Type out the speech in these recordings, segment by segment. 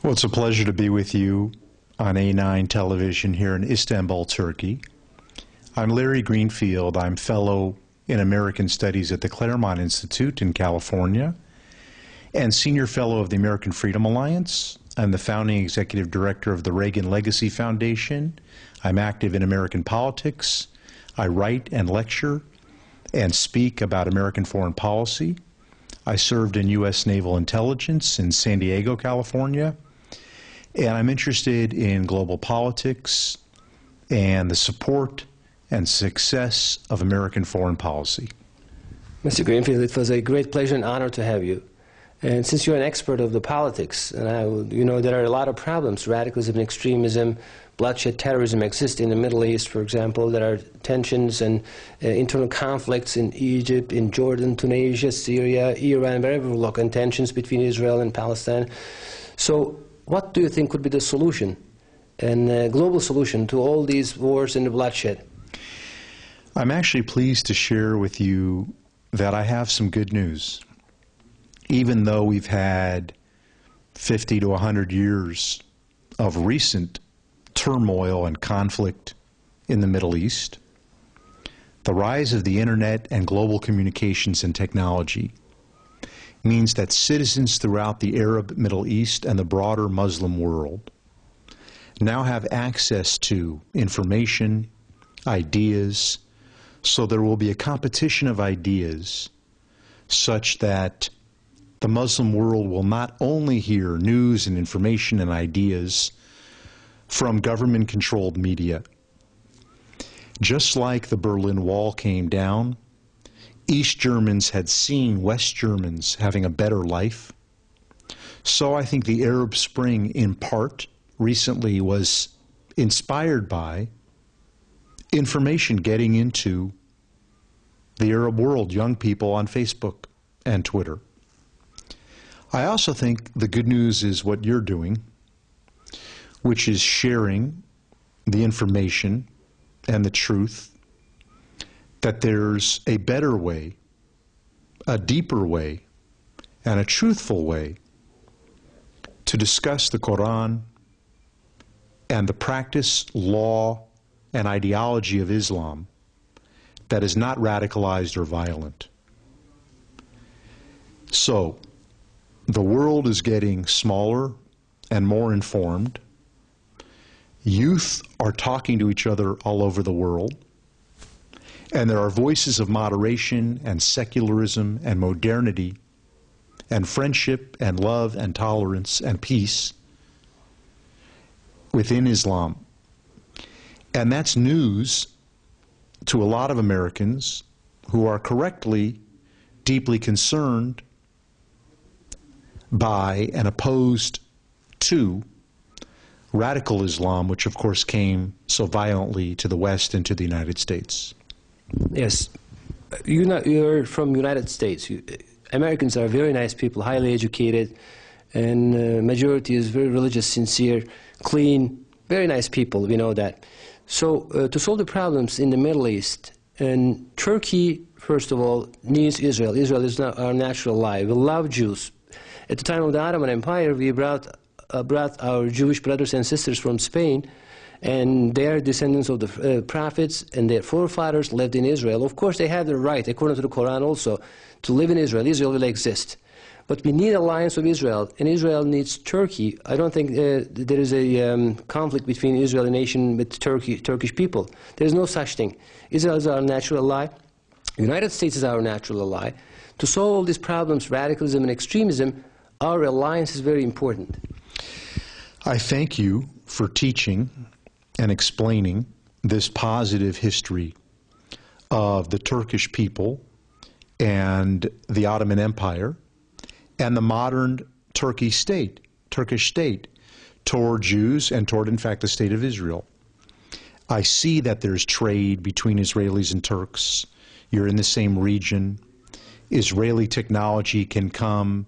Well, it's a pleasure to be with you on A9 television here in Istanbul, Turkey. I'm Larry Greenfield. I'm fellow in American Studies at the Claremont Institute in California and senior fellow of the American Freedom Alliance. I'm the founding executive director of the Reagan Legacy Foundation. I'm active in American politics. I write and lecture and speak about American foreign policy. I served in U.S. Naval Intelligence in San Diego, California, and I'm interested in global politics and the support and success of American foreign policy. Mr. Greenfield, it was a great pleasure and honor to have you. And since you're an expert of the politics, and you know there are a lot of problems, radicalism, extremism, bloodshed, terrorism exist in the Middle East, for example. There are tensions and internal conflicts in Egypt, in Jordan, Tunisia, Syria, Iran, wherever we look, and tensions between Israel and Palestine. So what do you think would be the solution, and global solution to all these wars and the bloodshed? I'm actually pleased to share with you that I have some good news. Even though we've had 50 to 100 years of recent turmoil and conflict in the Middle East, the rise of the internet and global communications and technology means that citizens throughout the Arab Middle East and the broader Muslim world now have access to information, ideas, so there will be a competition of ideas such that the Muslim world will not only hear news and information and ideas from government-controlled media. Just like the Berlin Wall came down, East Germans had seen West Germans having a better life. So I think the Arab Spring, in part, recently was inspired by information getting into the Arab world, young people on Facebook and Twitter. I also think the good news is what you're doing, which is sharing the information and the truth that there's a better way, a deeper way, and a truthful way to discuss the Quran and the practice, law, and ideology of Islam that is not radicalized or violent. So, the world is getting smaller and more informed. Youth are talking to each other all over the world. And there are voices of moderation and secularism and modernity and friendship and love and tolerance and peace within Islam. And that's news to a lot of Americans who are correctly deeply concerned by and opposed to radical Islam, which of course came so violently to the West and to the United States. Yes. You're from the United States. Americans are very nice people, highly educated, and majority is very religious, sincere, clean, very nice people, we know that. So to solve the problems in the Middle East, and Turkey, first of all, needs Israel. Israel is not our natural ally. We love Jews. At the time of the Ottoman Empire, we brought our Jewish brothers and sisters from Spain, and they are descendants of the prophets, and their forefathers lived in Israel. Of course, they have the right, according to the Quran also, to live in Israel. Israel will exist. But we need alliance with Israel, and Israel needs Turkey. I don't think there is a conflict between Israel and nation with Turkish people. There is no such thing. Israel is our natural ally. The United States is our natural ally. To solve all these problems, radicalism and extremism, our alliance is very important. I thank you for teaching and explaining this positive history of the Turkish people and the Ottoman Empire and the modern Turkish state toward Jews and toward, in fact, the state of Israel. I see that there's trade between Israelis and Turks. You're in the same region. Israeli technology can come,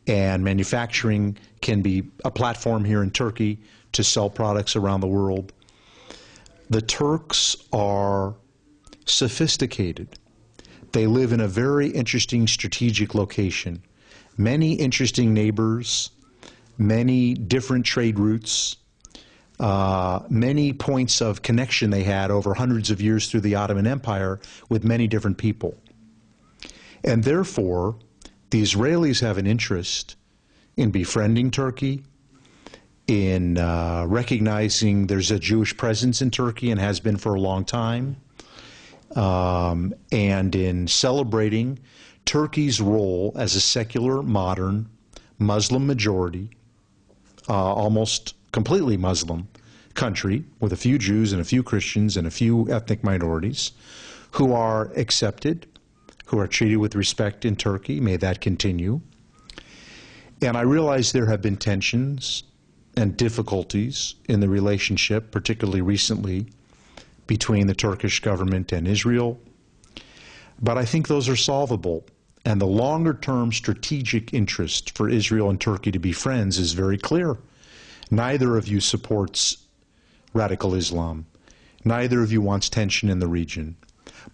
and manufacturing can be a platform here in Turkey to sell products around the world. The Turks are sophisticated. They live in a very interesting strategic location. Many interesting neighbors, many different trade routes, many points of connection they had over hundreds of years through the Ottoman Empire with many different people. And therefore, the Israelis have an interest in befriending Turkey, in recognizing there's a Jewish presence in Turkey and has been for a long time, and in celebrating Turkey's role as a secular, modern, Muslim majority, almost completely Muslim country with a few Jews and a few Christians and a few ethnic minorities who are accepted, who are treated with respect in Turkey. May that continue. And I realize there have been tensions and difficulties in the relationship, particularly recently, between the Turkish government and Israel. But I think those are solvable. And the longer-term strategic interest for Israel and Turkey to be friends is very clear. Neither of you supports radical Islam. Neither of you wants tension in the region.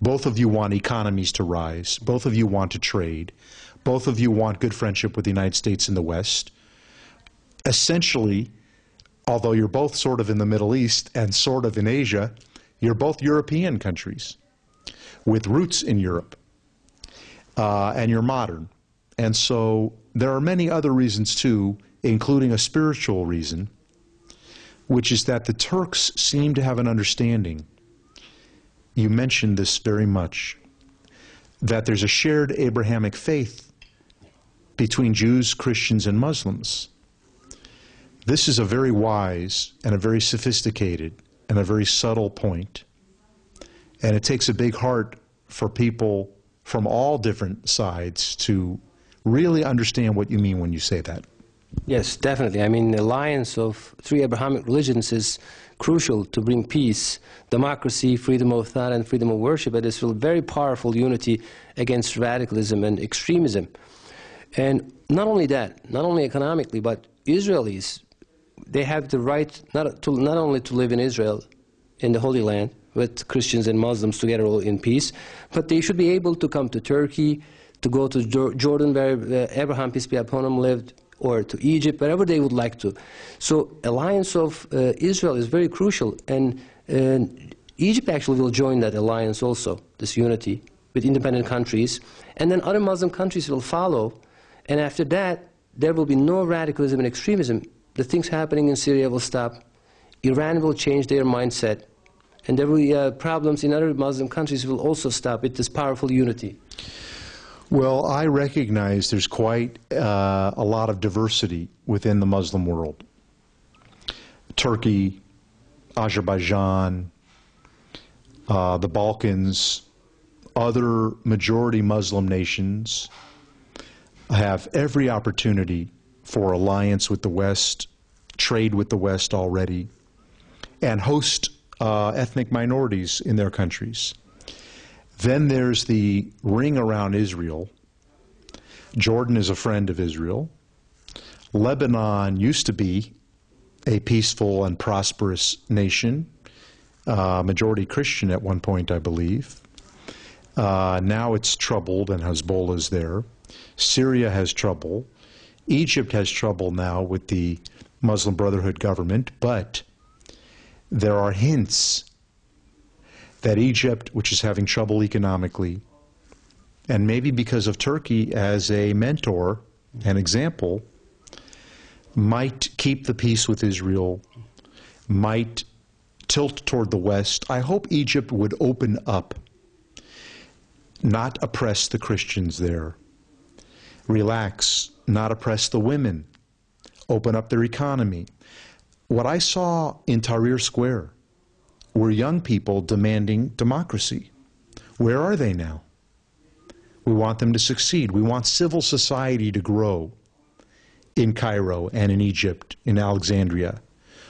Both of you want economies to rise. Both of you want to trade. Both of you want good friendship with the United States and the West. Essentially, although you're both sort of in the Middle East and sort of in Asia, you're both European countries with roots in Europe. And you're modern. And so there are many other reasons too, including a spiritual reason, which is that the Turks seem to have an understanding. You mentioned this very much, that there's a shared Abrahamic faith between Jews, Christians, and Muslims. This is a very wise and a very sophisticated and a very subtle point. And it takes a big heart for people from all different sides to really understand what you mean when you say that. Yes, definitely. I mean, the alliance of three Abrahamic religions is crucial to bring peace, democracy, freedom of thought, and freedom of worship. It is a very powerful unity against radicalism and extremism. And not only that, not only economically, but Israelis, they have the right not only to live in Israel, in the Holy Land, with Christians and Muslims together all in peace, but they should be able to come to Turkey, to go to Jordan where Abraham, peace be upon him, lived, or to Egypt, wherever they would like to. So alliance of Israel is very crucial, and Egypt actually will join that alliance also, this unity with independent countries, and then other Muslim countries will follow, and after that there will be no radicalism and extremism. The things happening in Syria will stop, Iran will change their mindset, and there will be problems in other Muslim countries will also stop with this powerful unity. Well, I recognize there's quite a lot of diversity within the Muslim world. Turkey, Azerbaijan, the Balkans, other majority Muslim nations have every opportunity for alliance with the West, trade with the West already, and host ethnic minorities in their countries. Then there's the ring around Israel. Jordan is a friend of Israel. Lebanon used to be a peaceful and prosperous nation, majority Christian at one point, I believe. Now it's troubled, and Hezbollah is there. Syria has trouble. Egypt has trouble now with the Muslim Brotherhood government, but there are hints that Egypt, which is having trouble economically, and maybe because of Turkey as a mentor, an example, might keep the peace with Israel, might tilt toward the West. I hope Egypt would open up, not oppress the Christians there, relax, not oppress the women, open up their economy. What I saw in Tahrir Square were young people demanding democracy. Where are they now? We want them to succeed. We want civil society to grow in Cairo and in Egypt, in Alexandria,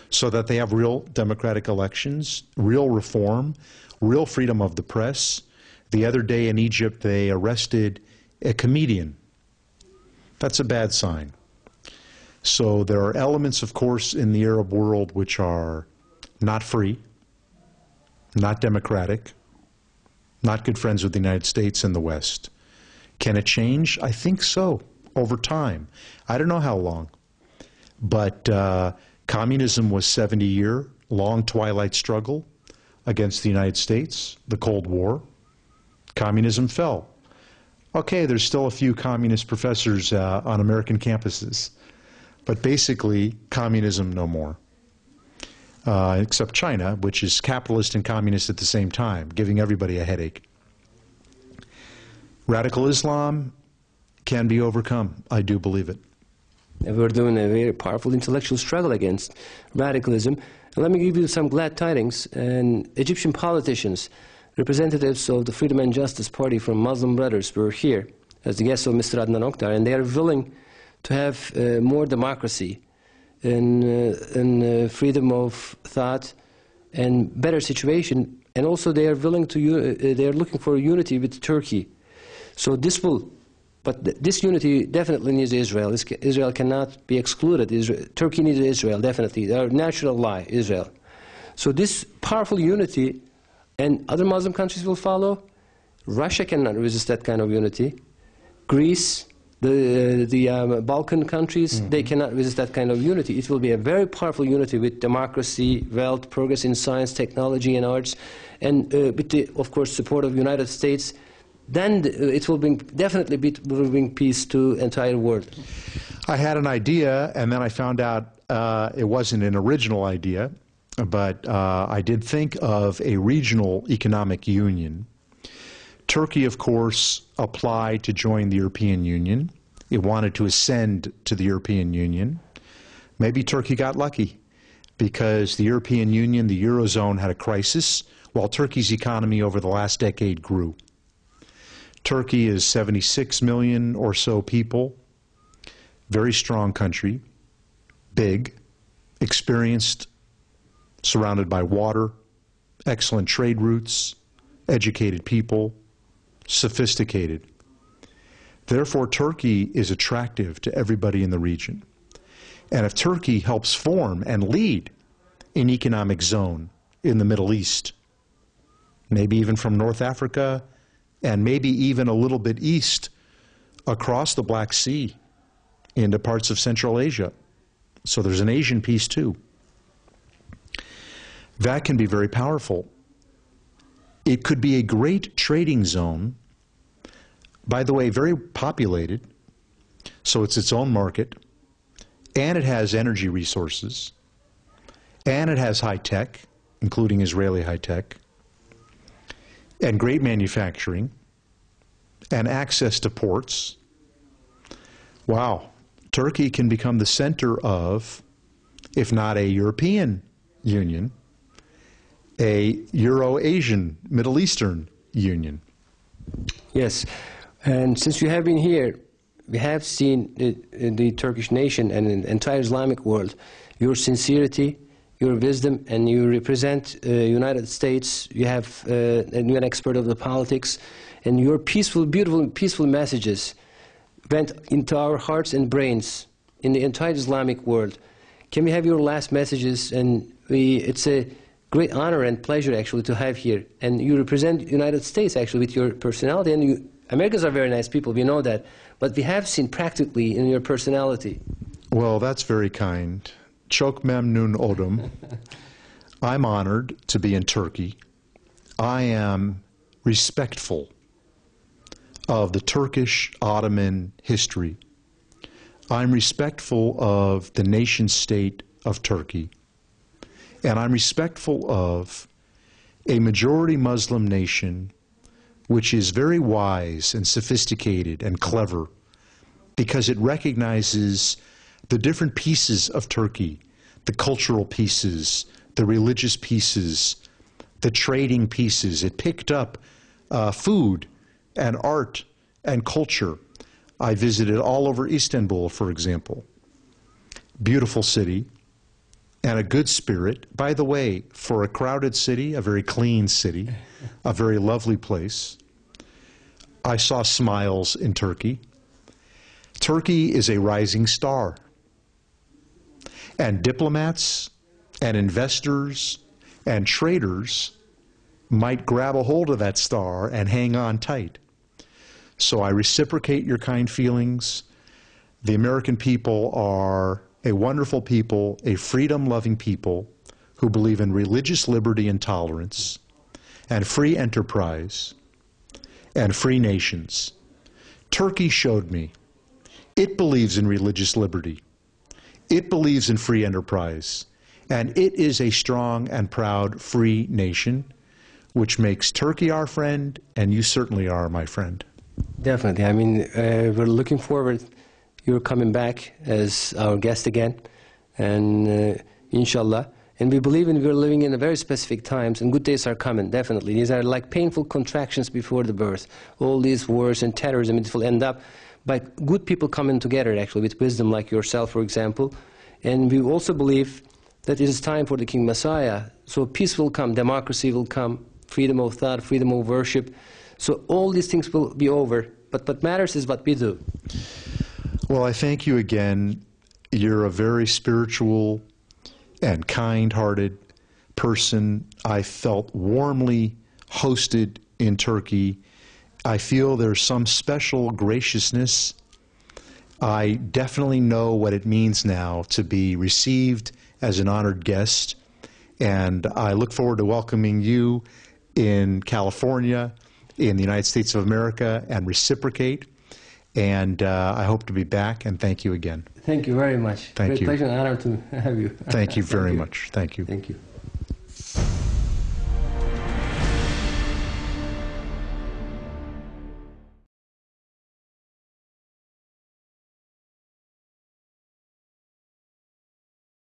so that they have real democratic elections, real reform, real freedom of the press. The other day in Egypt, they arrested a comedian. That's a bad sign. So there are elements, of course, in the Arab world which are not free, not democratic, not good friends with the United States and the West. Can it change? I think so, over time. I don't know how long. But communism was 70-year, long twilight struggle against the United States, the Cold War. Communism fell. Okay, there's still a few communist professors on American campuses, but basically, communism no more. Except China, which is capitalist and communist at the same time, giving everybody a headache. Radical Islam can be overcome. I do believe it. We're doing a very powerful intellectual struggle against radicalism. And let me give you some glad tidings. And Egyptian politicians, representatives of the Freedom and Justice Party from Muslim Brothers, were here as the guests of Mr. Adnan Oktar, and they are willing to have more democracy and freedom of thought and better situation. And also they are willing to, they are looking for unity with Turkey. So this will, but this unity definitely needs Israel. Israel cannot be excluded. Turkey needs Israel, definitely. Our natural ally, Israel. So this powerful unity, and other Muslim countries will follow. Russia cannot resist that kind of unity. Greece, the Balkan countries, they cannot resist that kind of unity. It will be a very powerful unity with democracy, wealth, progress in science, technology, and arts, and with the, of course, support of the United States. Then it will definitely bring peace to the entire world. I had an idea, and then I found out it wasn't an original idea, but I did think of a regional economic union. Turkey, of course, applied to join the European Union. It wanted to ascend to the European Union. Maybe Turkey got lucky because the European Union, the Eurozone, had a crisis while Turkey's economy over the last decade grew. Turkey is 76 million or so people, very strong country, big, experienced, surrounded by water, excellent trade routes, educated people, sophisticated. Therefore, Turkey is attractive to everybody in the region. And if Turkey helps form and lead an economic zone in the Middle East, maybe even from North Africa, and maybe even a little bit east across the Black Sea into parts of Central Asia. So there's an Asian piece too. That can be very powerful. It could be a great trading zone, by the way, very populated, so it's its own market, and it has energy resources, and it has high tech, including Israeli high tech, and great manufacturing, and access to ports. Wow, Turkey can become the center of, if not a European Union, a Euro-Asian, Middle Eastern Union. Yes, and since you have been here, we have seen the Turkish nation and the entire Islamic world, your sincerity, your wisdom, and you represent United States. You have, and you're an expert of the politics, and your peaceful, beautiful, peaceful messages went into our hearts and brains in the entire Islamic world. Can we have your last messages? And it's a great honor and pleasure actually to have here. And you represent United States actually with your personality. And Americans are very nice people, we know that. But we have seen practically in your personality. Well, that's very kind. Çok memnun oldum. I'm honored to be in Turkey. I am respectful of the Turkish Ottoman history. I'm respectful of the nation state of Turkey. And I'm respectful of a majority Muslim nation which is very wise and sophisticated and clever because it recognizes the different pieces of Turkey, the cultural pieces, the religious pieces, the trading pieces. It picked up food and art and culture. I visited all over Istanbul, for example. Beautiful city and a good spirit. By the way, for a crowded city, a very clean city, a very lovely place. I saw smiles in Turkey. Turkey is a rising star. And diplomats and investors and traders might grab a hold of that star and hang on tight. So I reciprocate your kind feelings. The American people are a wonderful people, a freedom-loving people who believe in religious liberty and tolerance, and free enterprise, and free nations. Turkey showed me it believes in religious liberty. It believes in free enterprise. And it is a strong and proud free nation, which makes Turkey our friend, and you certainly are my friend. Definitely. I mean, we're looking forward. You're coming back as our guest again, and inshallah. And we believe we're living in a very specific times, and good days are coming, definitely. These are like painful contractions before the birth. All these wars and terrorism, it will end up by good people coming together, actually, with wisdom like yourself, for example. And we also believe that it is time for the King Messiah. So peace will come, democracy will come, freedom of thought, freedom of worship. So all these things will be over. But what matters is what we do. Well, I thank you again. You're a very spiritual and kind-hearted person. I felt warmly hosted in Turkey. I feel there's some special graciousness. I definitely know what it means now to be received as an honored guest, and I look forward to welcoming you in California, in the United States of America, and reciprocate. And I hope to be back, and thank you again. Thank you very much. Thank you. Great pleasure and honor to have you. Thank you very much. Thank you. Thank you.